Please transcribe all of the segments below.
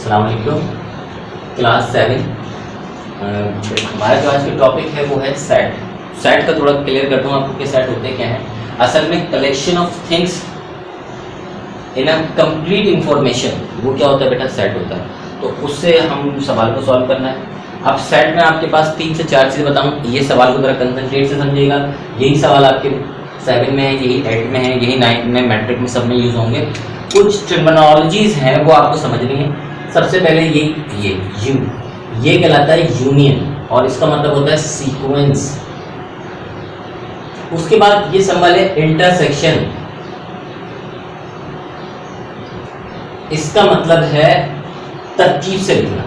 अस्सलाम वालेकुम। क्लास 7 हमारा जो आज का टॉपिक है वो है सेट। सेट का थोड़ा क्लियर करता हूँ आपको कि सेट होते क्या हैं। असल में collection of things in a complete information, वो क्या होता है बेटा, सेट होता है। तो उससे हम सवाल को सॉल्व करना है। अब सेट में आपके पास 3 से 4 चीज़ें बताऊँ, ये सवाल को जरा कंसंट्रेट से समझिएगा। यही सवाल आपके 7 में है, यही 8 में है, यही 9 में, मैट्रिक में, सब में यूज होंगे। कुछ टर्मिनोलॉजीज हैं वो आपको समझनी है। सबसे पहले ये कहलाता है यूनियन और इसका मतलब होता है सीक्वेंस। उसके बाद ये सिंबल है इंटरसेक्शन, इसका मतलब है तरकीब से लिखना।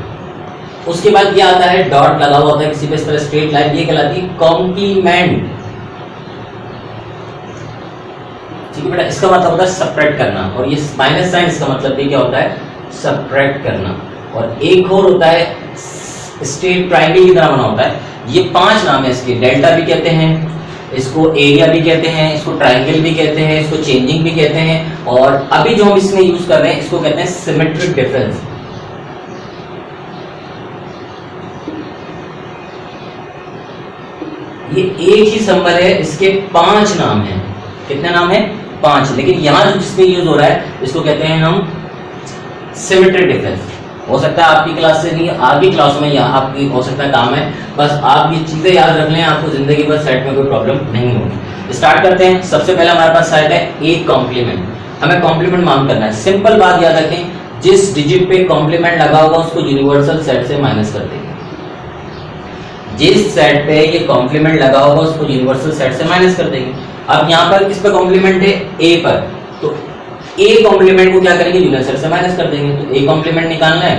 उसके बाद ये आता है डॉट लगा हुआ होता है किसी पे इस तरह स्ट्रेट लाइन, ये कहलाती है कॉम्प्लीमेंट। ठीक है बेटा, इसका मतलब होता है सेपरेट करना, और ये माइनस साइन इसका मतलब भी क्या होता है, सेपरेट करना। और एक और होता है स्ट्रेट ट्रायंगल की तरह बना होता है। ये 5 नाम है इसके। डेल्टा भी कहते हैं इसको, एरिया भी कहते हैं इसको, ट्रायंगल भी कहते हैं इसको, चेंजिंग भी कहते हैं, और अभी जो हम इसमें यूज कर रहे हैं इसको कहते हैं सिमेट्रिक डिफरेंस। ये एक ही सिंबल है, इसके 5 नाम हैं। कितने नाम है? 5। लेकिन यहाँ जो जिसमें यूज हो रहा है इसको कहते हैं हम सिमेट्रिक डिफरेंस। हो सकता है आपकी क्लास से नहीं, आगे क्लास में यहाँ आपकी हो सकता है काम है। बस आप ये चीजें याद रख लें, आपको जिंदगी भर सेट में कोई प्रॉब्लम नहीं होगी। स्टार्ट करते हैं। सबसे पहले हमारे पास सेट है ए कॉम्प्लीमेंट। हमें कॉम्प्लीमेंट मालूम करना है। सिंपल बात याद रखें, जिस डिजिट पे कॉम्प्लीमेंट लगा होगा उसको यूनिवर्सल सेट से माइनस कर देंगे। जिस सेट पे ये कॉम्प्लीमेंट लगा होगा उसको यूनिवर्सल सेट से माइनस कर देंगे। अब यहाँ पर किस पे कॉम्प्लीमेंट है? ए पर, तो ए कॉम्प्लीमेंट को क्या करेंगे, यूनिवर्सल से माइनस कर देंगे। तो ए कॉम्प्लीमेंट निकालना है।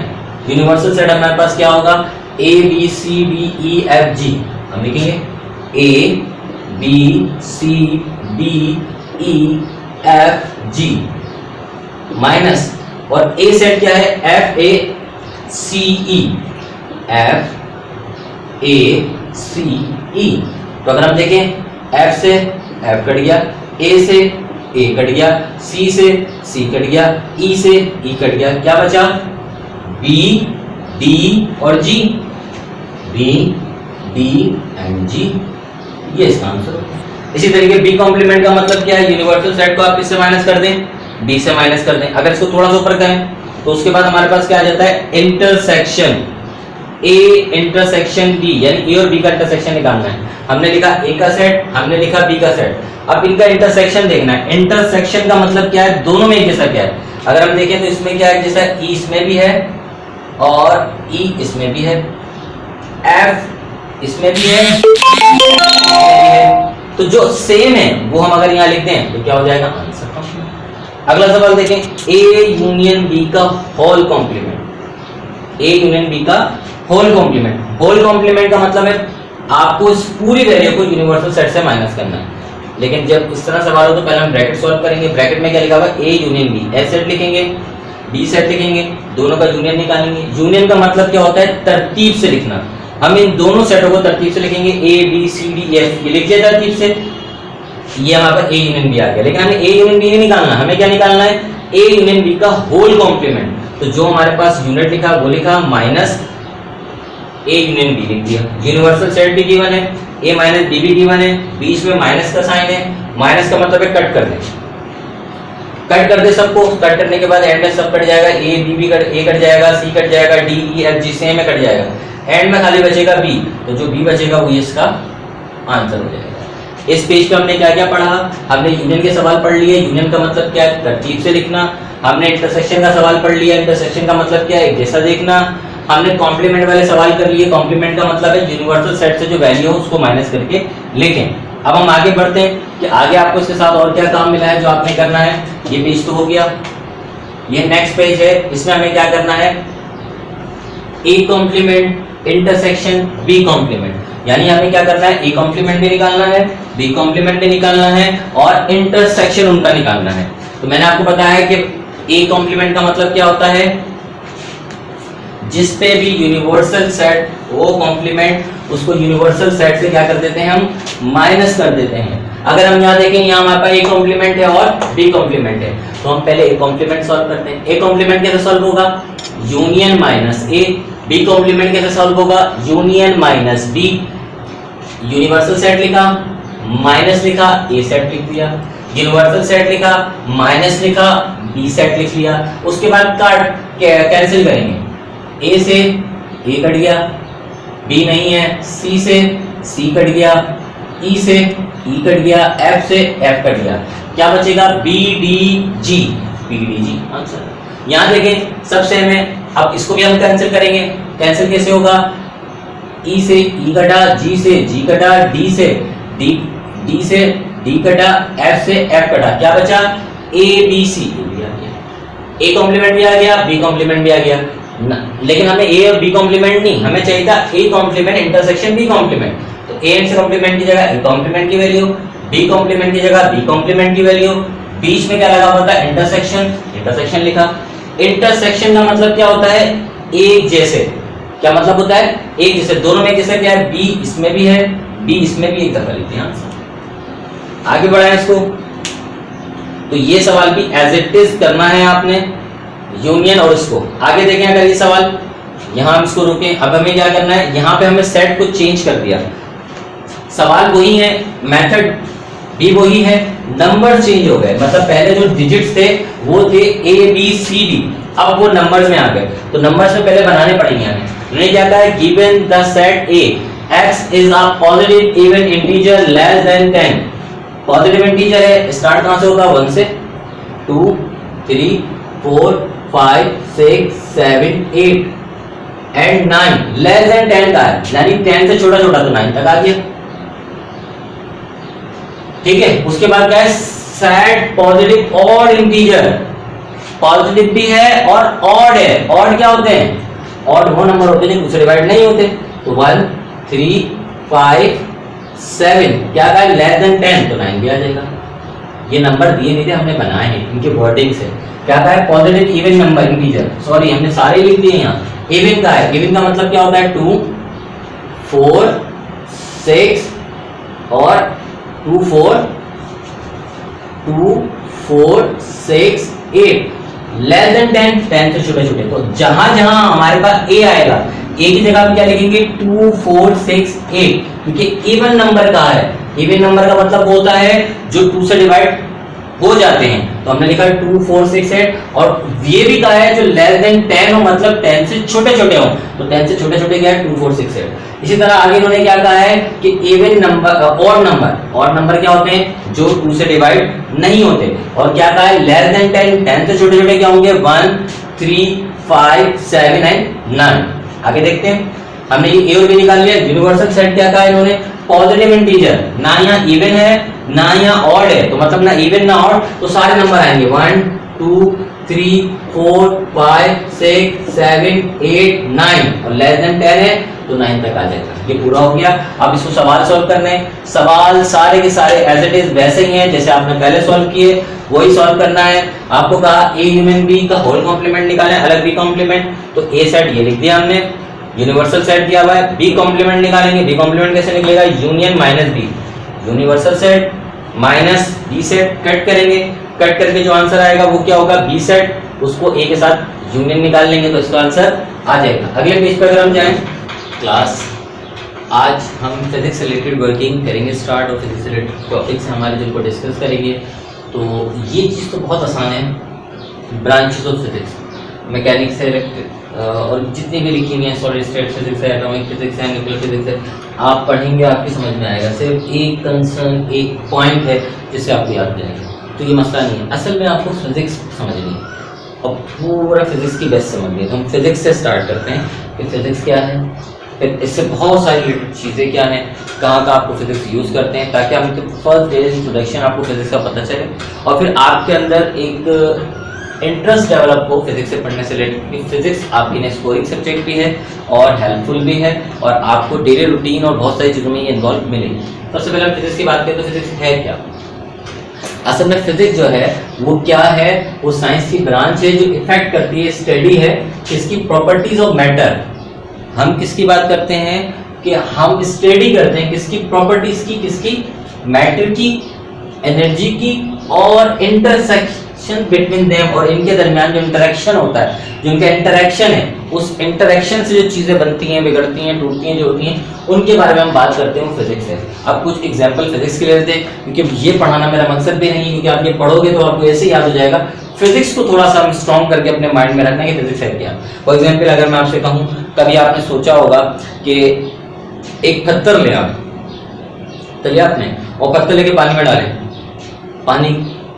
यूनिवर्सल सेट हमारे पास क्या होगा, A B C D E F G. हम लिखेंगे A B C D E F G minus, और ए सेट क्या है, F A C E, F A सी ई। तो अगर हम देखें एफ से एफ कट गया, ए से ए कट गया, सी से सी कट गया, ई से ई कट गया, क्या बचा, बी डी और जी, बी डी एंड जी, ये इसका आंसर होगा। इसी तरीके बी कॉम्प्लीमेंट का मतलब क्या है, यूनिवर्सल सेट को आप किससे माइनस कर दें, डी से माइनस कर दें। अगर इसको थोड़ा सा ऊपर करें तो उसके बाद हमारे पास क्या आ जाता है, इंटरसेक्शन ए इंटरसेक्शन बी, यानी ए और बी का इंटरसेक्शन निकालना है। हमने लिखा ए का सेट, हमने लिखा बी का सेट। अब इनका इंटरसेक्शन देखना है। इंटरसेक्शन का मतलब क्या है, दोनों में एक जैसा क्या है। अगर हम देखें तो इसमें क्या है, जैसा ई इसमें भी है और ई इसमें भी है, एफ इसमें भी है, इसमें भी है। तो जो सेम है वो हम अगर यहाँ लिखते हैं तो क्या हो जाएगा, आंसर। अगला सवाल देखें, ए यूनियन बी का whole complement. A union B का होल कॉम्प्लीमेंट। होल कॉम्प्लीमेंट का मतलब है आपको इस पूरी वैल्यू को यूनिवर्सल सेट से माइनस करना है। लेकिन जब इस तरह सवाल हो तो पहले हम ब्रैकेट सॉल्व करेंगे। ब्रैकेट में क्या लिखा हुआ, A union B, A set लिखेंगे, बी सेट लिखेंगे, दोनों का यूनियन निकालेंगे। यूनियन का मतलब क्या होता है, तरतीब से लिखना। हम इन दोनों सेटों को तरतीब से लिखेंगे, A B C D F, ये लिख दिया तरतीब से। ये हमारे पास ए यूनियन बी आ गया। लेकिन हमें ए यूनियन बी नहीं निकालना, हमें क्या निकालना है, ए यूनियन बी का होल कॉम्प्लीमेंट। तो जो हमारे पास यूनिट लिखा वो लिखा माइनस ए यूनियन बी लिख दिया। यूनिवर्सल सेट भी गिवन है, ए माइनस बी भी गिवन है, बीच में माइनस का साइन है। माइनस का मतलब है कट कर दे, कट कर दे सबको। कट करने के बाद एंड में सब कट जाएगा, ए बी भी कट, ए कट जाएगा, सी कट जाएगा, डी ई एफ जी सेम में कट जाएगा। एंड में खाली बचेगा बी, तो जो बी बचेगा वो इसका आंसर हो जाएगा। इस पेज पे हमने क्या क्या पढ़ा, हमने यूनियन के सवाल पढ़ लिए। यूनियन का मतलब क्या है, तरतीब से लिखना। हमने इंटरसेक्शन का सवाल पढ़ लिया, इंटरसेक्शन का मतलब क्या है, एक जैसा देखना। हमने कॉम्प्लीमेंट वाले सवाल कर लिए। कॉम्प्लीमेंट का मतलब है यूनिवर्सल सेट से जो वैल्यू हो उसको माइनस करके लिखें। अब हम आगे बढ़ते हैं कि आगे आपको इसके साथ और क्या काम मिला है जो आपने करना है। ये पेज तो हो गया, ये नेक्स्ट पेज है। इसमें हमें क्या करना है, A complement, intersection, B complement. यानी हमें क्या करना है, ए कॉम्प्लीमेंट भी निकालना है, बी कॉम्प्लीमेंट भी निकालना है, और इंटरसेक्शन उनका निकालना है। तो मैंने आपको बताया है कि ए कॉम्प्लीमेंट का मतलब क्या होता है, जिस पे भी यूनिवर्सल सेट वो कॉम्प्लीमेंट, उसको यूनिवर्सल सेट से क्या कर देते हैं हम, माइनस कर देते हैं। अगर हम यहाँ देखें, यहाँ हमारे पास ए कॉम्प्लीमेंट है और बी कॉम्प्लीमेंट है, तो हम पहले ए कॉम्प्लीमेंट सॉल्व करते हैं। ए कॉम्प्लीमेंट कैसे सॉल्व होगा? Union minus A. B complement कैसे सॉल्व होगा? Union minus B. Universal set लिखा, माइनस लिखा, ए सेट लिख दिया। यूनिवर्सल सेट लिखा, माइनस लिखा, बी सेट लिख लिया। उसके बाद काट कैंसिल करेंगे, ए से ए कट गया, बी नहीं है, सी से सी कट गया, ई से ई कट गया, एफ से एफ कट गया, क्या बचेगा? B D G. B D G answer. यहां देखें सब सेम है, अब इसको भी हम कैंसिल करेंगे। कैंसिल कैसे होगा? ई से ई कटा, जी से जी कटा, डी से डी से डी कटा, एफ से एफ कटा, क्या बचा? ए बी सी। ए कॉम्प्लीमेंट भी आ गया, बी कॉम्प्लीमेंट भी आ गया लेकिन हमें ए और बी कॉम्प्लीमेंट नहीं, हमें चाहिए था A complement intersection B complement. तो ए एंड कॉम्प्लीमेंट की जगह ए कॉम्प्लीमेंट की वैल्यू, बी कॉम्प्लीमेंट की जगह बी कॉम्प्लीमेंट की वैल्यू, बीच में क्या लगा होता है? इंटरसेक्शन। इंटरसेक्शन लिखा। इंटरसेक्शन का मतलब क्या होता है? एक जैसे। क्या मतलब होता है? एक जैसे। दोनों में जैसे क्या है? बी इसमें भी है, बी इसमें भी, एक दफा लिखते हैं आंसर। आगे बढ़ाएं इसको, तो ये सवाल भी एज इट इज करना है आपने, यूनियन और इसको। आगे देखें, अगर ये सवाल यहां हम इसको रोकें, अब हमें क्या करना है? यहां पे हमें सेट को चेंज कर दिया, सवाल वही है, मेथड भी वही है, नंबर चेंज हो गए। मतलब पहले जो डिजिट्स थे वो थे ए बी सी डी, अब वो नंबर्स में आ गए, तो नंबर्स में पहले बनाने पड़ेंगे हमें। उन्हें क्या कहा है? Given the set A x is a positive even integer less than 10। Positive integer है, स्टार्ट कहां से होगा? 1 से, 2 3 4 5 6 7 8 एंड 9 लेस देन 10 का है, यानी 10 से छोटा छोटा, तो 9 तक आ गया। ठीक है, उसके बाद क्या है? Set positive odd integer. Positive भी है और ऑड है। ऑड क्या होते हैं? ऑड वो नंबर होते हैं जो दूसरे डिवाइड नहीं होते। तो 1 3 5 7 क्या कहा? लेस देन 10, तो 9 भी आ जाएगा। ये नंबर दिए नहीं थे, हमने बनाए हैं इनके वर्डिंग से। क्या कहा है? Positive even number integer, sorry हमने सारे लिख दिए यहाँ। इवन का है, इवन का मतलब क्या होता है? 2 4 6 और 2 4 6 8 लेस देन 10, 10 से छोटे छोटे। तो जहां जहां हमारे पास ए आएगा, ए की जगह पे क्या लिखेंगे? 2 4 6 8, क्योंकि इवन नंबर का है। इवन नंबर का मतलब होता है जो 2 से डिवाइड हो जाते हैं, तो हमने लिखा 2 4 6 8। और ये भी कहा है जो लेस देन 10 हो, मतलब 10 से छोटे छोटे हो, तो 10 से छोटे छोटे क्या है? 2 4 6 8। इसी तरह आगे इन्होंने क्या कहा है कि इवन नंबर, ऑड नंबर क्या होते हैं? जो 2 से डिवाइड नहीं होते। और क्या कहा है? लेस देन 10, 10 से छोटे छोटे क्या होंगे? 1 3 5 7 एंड 9। आगे देखते हैं, हमने ये ए और बी निकाल लिया। यूनिवर्सल सेट क्या कहा है इन्होंने? Positive integer. ना यहाँ इवन है ना यहाँ ऑड है, तो मतलब ना इवन ना ऑड, तो सारे नंबर आएंगे 1 2 3 4 5 6 7 8 9 और लेस देन 10 है तो 9 तक आ जाएगा। ये पूरा हो गया। अब इसको सवाल सॉल्व करने हैं। सवाल सारे के सारे एज इट इज वैसे ही हैं जैसे आपने पहले सॉल्व किए, वही सॉल्व करना है। आपको कहा ए यूनियन बी का होल कॉम्प्लीमेंट निकालें, अलग बी कॉम्प्लीमेंट, तो ए सेट ये लिख दिया हमने, यूनिवर्सल सेट दिया हुआ है। बी कॉम्प्लीमेंट निकालेंगे, बी कॉम्प्लीमेंट कैसे निकलेगा? Union minus B, universal set minus B set, cut करेंगे, कट करके जो आंसर आएगा वो क्या होगा? बी सेट, उसको ए के साथ यूनियन निकाल लेंगे तो इसका आंसर आ जाएगा। अगले पेज पर अगर हम जाएं, क्लास आज हम फिजिक्स से रिलेटेड वर्किंग करेंगे स्टार्ट, और फिजिक्स से रिलेटेड टॉपिक्स हमारे जिनको डिस्कस करेंगे। तो ये चीज़ तो बहुत आसान है, ब्रांचेस ऑफ फिजिक्स, मैकेनिक्स से और जितनी भी लिखी हुई हैं, सॉलिड स्टेट फिजिक्स है, एटॉमिक फिजिक्स है, न्यूक्लियर फिजिक्स है, आप पढ़ेंगे आपकी समझ में आएगा। सिर्फ एक कंसर्न, एक पॉइंट है जिससे आपको याद रहेगा, तो ये मसला नहीं है। असल में आपको फिजिक्स समझनी है और पूरा फिजिक्स की बेस समझनी है। तो हम फिजिक्स से स्टार्ट करते हैं कि फिजिक्स क्या है, फिर इससे बहुत सारी रिलेटेड चीज़ें क्या हैं, कहाँ का आपको फिजिक्स यूज़ करते हैं, ताकि आपको फर्स्ट डे इंट्रोडक्शन आपको फिजिक्स का पता चले और फिर आपके अंदर एक इंटरेस्ट डेवलप हो फिजिक्स से पढ़ने से रिलेटेड। फिजिक्स आपके लिए स्कोरिंग सब्जेक्ट भी है और हेल्पफुल भी है, और आपको डेली रूटीन और बहुत सारी चीज़ों में ये इन्वॉल्व मिलेगी। सबसे पहले हम फिजिक्स की बात करें तो फिजिक्स है क्या? असल में फिजिक्स जो है वो क्या है? वो साइंस की ब्रांच है जो इफेक्ट करती है, स्टडी है किसकी? Properties of matter. हम किसकी बात करते हैं कि हम स्टडी करते हैं किसकी? प्रॉपर्टीज की, किसकी? मैटर की एनर्जी की और इंटरसेक्शन बिटवीन देम, और इनके दरमियान जो इंटरेक्शन होता है, जो इनका इंटरेक्शन है, उस इंटरेक्शन से जो चीजें बनती हैं, बिगड़ती हैं, टूटती हैं, जो होती हैं, उनके बारे में हम बात करते हैं, फिजिक्स है। अब कुछ एग्जांपल फिजिक्स के लिए लेते हैं, क्योंकि ये पढ़ाना मेरा मकसद भी नहीं है, क्योंकि आप ये पढ़ोगे तो आपको ऐसे ही याद हो जाएगा। फिजिक्स को थोड़ा सा हम स्ट्रॉन्ग करके अपने माइंड में रखना है कि फिजिक्स है क्या। फॉर एग्जाम्पल अगर मैं आपसे कहूँ, कभी आपने सोचा होगा कि एक पत्थर ले आप, तो लिया आपने और पत्थर लेके पानी में डाले, पानी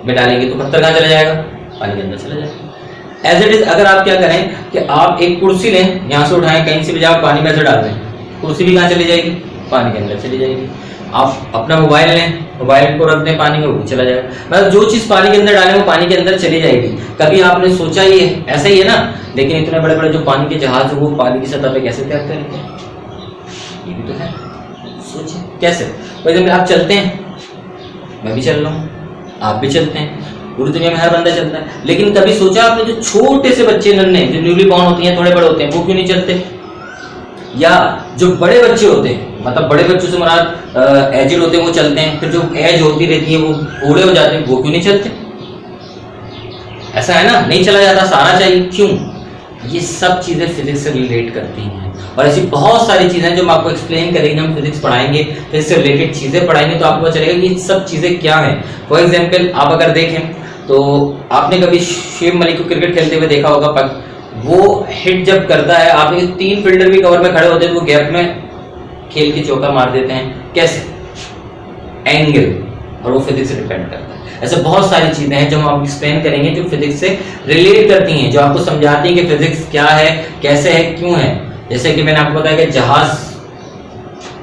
में डालेंगे तो पत्थर कहाँ चला जाएगा? पानी के अंदर चला जाएगा। एज इट इज अगर आप क्या करें कि आप एक कुर्सी लें, यहाँ से उठाएं, कहीं से भी जाओ, पानी में से डाल दें, कुर्सी भी कहाँ चली जाएगी? पानी के अंदर चली जाएगी। आप अपना मोबाइल लें, मोबाइल को रख दें पानी में, वो भी चला जाएगा। मतलब जो चीज़ पानी के अंदर डालें वो पानी के अंदर चली जाएगी। कभी आपने सोचा ही है? ऐसा ही है ना। लेकिन इतने बड़े बड़े जो पानी के जहाज हैं वो पानी की सतह पे कैसे तैरते रहते हैं? ये भी तो है, सोचिए कैसे। भाई आप चलते हैं, मैं भी चल रहा हूँ, आप भी चलते हैं, पूरी दुनिया में हर बंदा चलता है, लेकिन कभी सोचा आपने जो छोटे से बच्चे नन्हे जो न्यूली बॉर्न होते हैं, थोड़े बड़े होते हैं, वो क्यों नहीं चलते? या जो बड़े बच्चे होते हैं, मतलब बड़े बच्चों से मुराद एजेड होते हैं, वो चलते हैं, फिर जो एज होती रहती है वो बूढ़े हो जाते हैं, वो क्यों नहीं चलते? ऐसा है ना, नहीं चला जाता, सहारा चाहिए, क्यों? ये सब चीजें फिजिक्स से रिलेट करती हैं। और ऐसी बहुत सारी चीजें जो हम आपको एक्सप्लेन करेंगे, हम फिजिक्स पढ़ाएंगे, फिजिक्स से रिलेटेड चीजें पढ़ाएंगे, तो आपको पता चलेगा कि ये सब चीजें क्या हैं। फॉर एग्जाम्पल आप अगर देखें तो आपने कभी शुएब मलिक को क्रिकेट खेलते हुए देखा होगा, वो हिट जब करता है, आपने 3 फील्डर भी कवर में खड़े होते हैं तो वो गैप में खेल के चौका मार देते हैं, कैसे? एंगल, और वो फिजिक्स से डिपेंड करता है। ऐसे बहुत सारी चीजें हैं जो हम आपको एक्सप्लेन करेंगे, जो फिजिक्स से रिलेट करती हैं, जो आपको समझाती हैं कि फिजिक्स क्या है, कैसे है, क्यों है। जैसे कि मैंने आपको बताया कि जहाज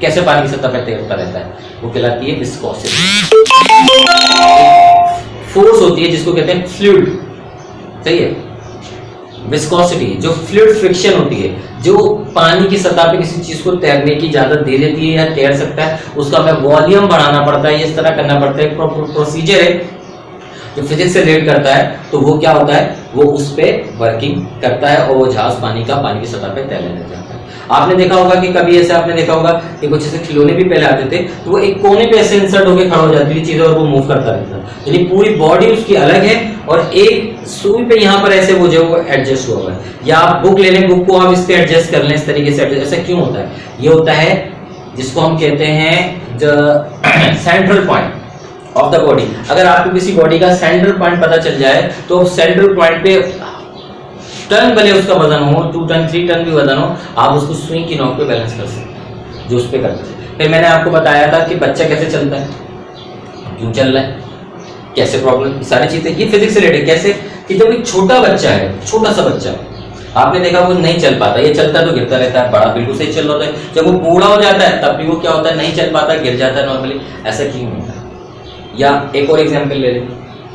कैसे पानी की सतह पर तैरता रहता है, वो कहलाती है विस्कोसिटी। फोर्स होती है जिसको कहते हैं फ्लूइड, सही है। विस्कोसिटी जो फ्लूइड फ्रिक्शन होती है, जो पानी की सतह पे किसी चीज को तैरने की इजाजत दे देती है या तैर सकता है, उसका हमें वॉल्यूम बढ़ाना पड़ता है, इस तरह करना पड़ता है, प्रोसीजर है जो फिजिक्स से रिलेट करता है। तो वो क्या होता है, वो उस पर वर्किंग करता है और वो जहाज पानी की सतह पे तैरने लग जाता है। आपने देखा होगा कि कभी ऐसे आपने देखा होगा कि कुछ ऐसे खिलौने भी पहले आते थे, तो वो एक कोने पे ऐसे इंसर्ट होकर खड़ा हो जाती थी चीजें और वो मूव करता रहता है, यानी पूरी बॉडी उसकी अलग है और एक सुई पे यहाँ पर ऐसे वो जो वो एडजस्ट हुआ हुआ है। या आप बुक ले लें, बुक को आप इस पे एडजस्ट कर लें, इस तरीके से। ऐसा क्यों होता है? ये होता है जिसको हम कहते हैं central point of the body. अगर आपको किसी बॉडी का सेंट्रल पॉइंट पता चल जाए तो सेंट्रल पॉइंट पे टन भले उसका वजन हो, 2 टन 3 टन भी वजन हो, आप उसको सुई की नोक पे बैलेंस कर सकते हैं, जो उस पे करते हैं। फिर मैंने आपको बताया था कि बच्चा कैसे चलता है, क्यों चल रहा है, कैसे प्रॉब्लम, सारी चीजें ये फिजिक्स से रिलेटेड। कैसे कि जब एक छोटा बच्चा है, छोटा सा बच्चा, आपने देखा वो नहीं चल पाता, ये चलता तो गिरता रहता है, बड़ा बिल्कुल सही चल रहा है। जब वो बूढ़ा हो जाता है तब भी वो क्या होता है, नहीं चल पाता, गिर जाता है नॉर्मली। ऐसा क्यों होता है? या एक और एग्जाम्पल ले लें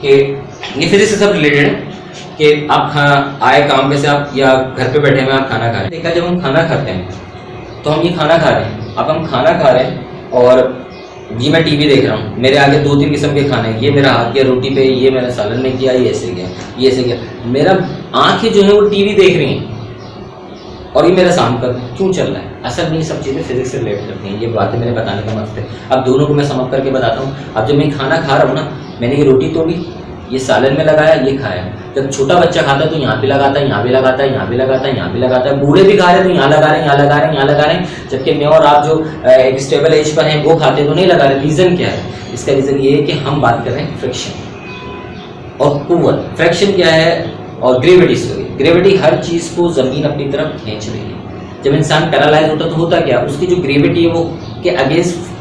कि ये फिजिक्स से सब रिलेटेड है कि आप आए काम पे से, आप या घर पे बैठे हुए आप खाना खा रहे हैं। देखा जब हम खाना खाते हैं तो हम ये खाना खा रहे हैं, अब हम खाना खा रहे हैं और ये मैं टीवी देख रहा हूँ, मेरे आगे 2-3 किस्म के खाने, ये मेरा हाथ गया रोटी पे, ये मैंने सालन में किया, ये ऐसे गया, ये ऐसे गया। मेरा आंखें जो है वो टीवी देख रही हैं और ये मेरा सामने कर क्यों चल रहा है? असल में ये सब चीज़ें फिजिक्स से रिलेट करती हैं। ये बातें मैंने बताने का मकसद है। अब दोनों को मैं समझ करके बताता हूँ। अब जब मैं खाना खा रहा हूँ ना, मैंने ये रोटी तोड़ी, ये सालन में लगाया, ये खाया। जब छोटा बच्चा खाता है तो यहाँ भी लगाता है, यहाँ भी लगाता है, यहाँ भी लगाता है, यहाँ भी लगाता है। बूढ़े भी खा रहे हैं तो यहाँ लगा रहे हैं, यहाँ लगा रहे हैं, यहाँ लगा रहे हैं। जबकि मैं और आप जो एक स्टेबल एज पर हैं वो खाते तो नहीं लगा रहे। रीज़न क्या है? इसका रीज़न ये है कि हम बात कर रहे हैं फ्रिक्शन और कुव्वत। फ्रिक्शन क्या है? और ग्रेविटी से। ग्रेविटी हर चीज़ को ज़मीन अपनी तरफ खींच रही है। जब इंसान पैरालाइज होता तो होता क्या, उसकी जो ग्रेविटी है वो के अगेंस्ट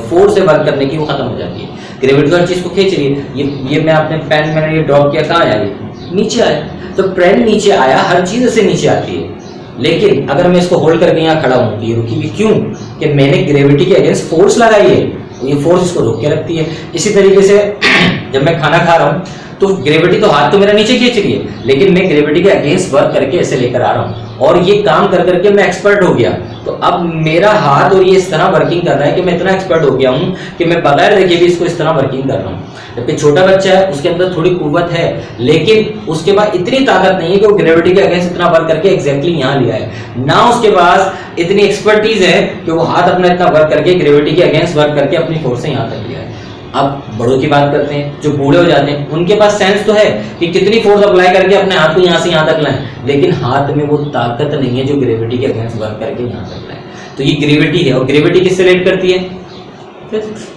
फोर्स से वर्क करने की वो खत्म हो जाती है। ग्रेविटी हर चीज़ को खींच रही है। ये मैं अपने पेन मैंने ये ड्रॉप किया, कहाँ आया? ये नीचे आया। तो पेन नीचे आया, हर चीज़ से नीचे आती है। लेकिन अगर मैं इसको होल्ड करके यहाँ खड़ा हूँ तो ये रुकी भी क्यों? कि मैंने ग्रेविटी के अगेंस्ट फोर्स लगाई है, ये फोर्स इसको रोक के रखती है। इसी तरीके से जब मैं खाना खा रहा हूँ तो ग्रेविटी तो हाथ तो मेरा नीचे खींच रही है, लेकिन मैं ग्रेविटी के अगेंस्ट वर्क करके ऐसे लेकर आ रहा हूँ और ये काम कर करके मैं एक्सपर्ट हो गया। तो अब मेरा हाथ और ये इस तरह वर्किंग कर रहा है कि मैं इतना एक्सपर्ट हो गया हूँ कि मैं बगैर देखे भी इसको इस तरह वर्किंग कर रहा हूँ। जबकि छोटा बच्चा है, उसके अंदर थोड़ी कुव्वत है, लेकिन उसके पास इतनी ताकत नहीं है कि वो ग्रेविटी के अगेंस्ट इतना वर्क करके एग्जैक्टली यहाँ लिया है। ना उसके पास इतनी एक्सपर्टीज है कि वो हाथ अपना इतना वर्क करके ग्रेविटी के अगेंस्ट वर्क करके अपनी फोर्स से यहाँ तक लिया है। अब बड़ों की बात करते हैं, जो बूढ़े हो जाते हैं उनके पास सेंस तो है कि कितनी फोर्स अप्लाई करके अपने हाथ को यहाँ से यहाँ तक लाएं, लेकिन हाथ में वो ताकत नहीं है जो ग्रेविटी के अगेंस्ट वर्क करके यहाँ तक लाएं। तो ये ग्रेविटी है, और ग्रेविटी किससे रिलेट करती है? फिजिक्स।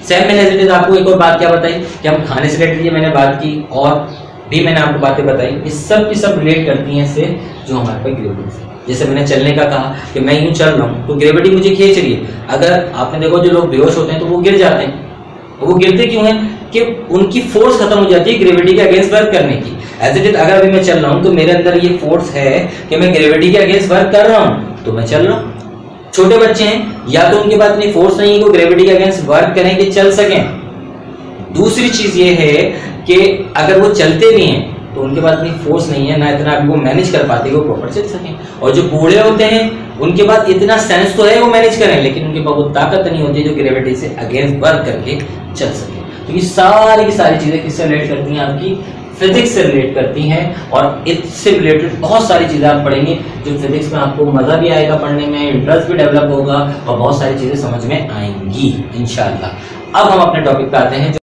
सेम मैंने एज इट इज आपको एक और बात क्या बताई कि हम खाने से रिलेटेड मैंने बात की, और भी मैंने आपको बातें बताई, ये सब की सब रिलेट करती हैं इससे जो हमारे पास ग्रेविटी से। जैसे मैंने चलने का कहा कि मैं यूं चल रहा हूँ तो ग्रेविटी मुझे खींच रही है। अगर आपने देखो जो लोग बेहोश होते हैं तो वो गिर जाते हैं, वो गिरते क्यों हैं? कि उनकी फोर्स खत्म हो जाती है ग्रेविटी के अगेंस्ट वर्क करने की। एज इट इज अगर अभी मैं चल रहा हूँ तो मेरे अंदर ये फोर्स है कि मैं ग्रेविटी के अगेंस्ट वर्क कर रहा हूँ, तो मैं चल रहा हूँ। छोटे बच्चे हैं, या तो उनके पास इतनी फोर्स नहीं है कि ग्रेविटी के अगेंस्ट वर्क करें कि चल सकें। दूसरी चीज ये है कि अगर वो चलते भी हैं तो उनके पास इतनी फोर्स नहीं है, ना इतना अभी वो मैनेज कर पाते कि वो प्रॉपर चल सकें। और जो बूढ़े होते हैं उनके पास इतना सेंस तो है वो मैनेज करें, लेकिन उनके पास वो ताकत नहीं होती जो ग्रेविटी से अगेंस्ट वर्क करके चल सके। तो ये सारी की सारी चीजें किससे रिलेट करती हैं? आपकी फिजिक्स से रिलेट करती हैं, और इससे रिलेटेड बहुत सारी चीजें आप पढ़ेंगे जो फिजिक्स में आपको मजा भी आएगा पढ़ने में, इंटरेस्ट भी डेवलप होगा और बहुत सारी चीजें समझ में आएंगी इंशाल्लाह। अब हम अपने टॉपिक पे आते हैं।